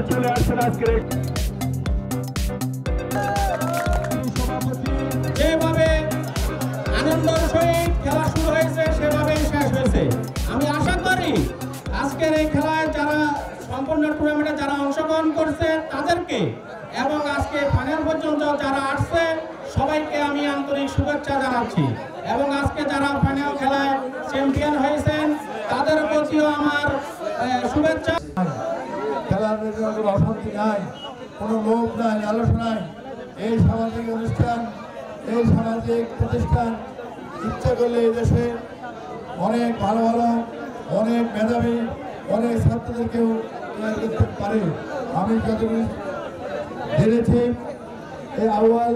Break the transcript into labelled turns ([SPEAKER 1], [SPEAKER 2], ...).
[SPEAKER 1] চলে আসছেন আজকের
[SPEAKER 2] যেভাবে আনন্দের সহিত খেলা শুরু হয়েছে সেভাবেই শেষ হয়েছে। আমি আশা করি আজকের এই খেলায় যারা সম্পূর্ণ টুর্নামেন্টে যারা অংশগ্রহণ করছে তাদেরকে এবং আজকে ফাইনাল পর্যন্ত যারা আসছে সবাইকে আমি আন্তরিক শুভেচ্ছা জানাচ্ছি এবং আজকে যারা ফাইনাল খেলায় চ্যাম্পিয়ন হয়েছেন তাদের প্রতিও আমার শুভেচ্ছা।
[SPEAKER 3] খেলার কোনো অশান্তি নাই, কোনো লোভ নাই, লালসা নাই। এই সামাজিক অনুষ্ঠান, এই সামাজিক প্রতিষ্ঠান ইচ্ছা করলে এই দেশে অনেক ভালো ভালো, অনেক মেধাবী, অনেক ছাত্রদেরকেও তৈরি করতে পারে। আমি যতটুকু জেনেছি এই আহ্বান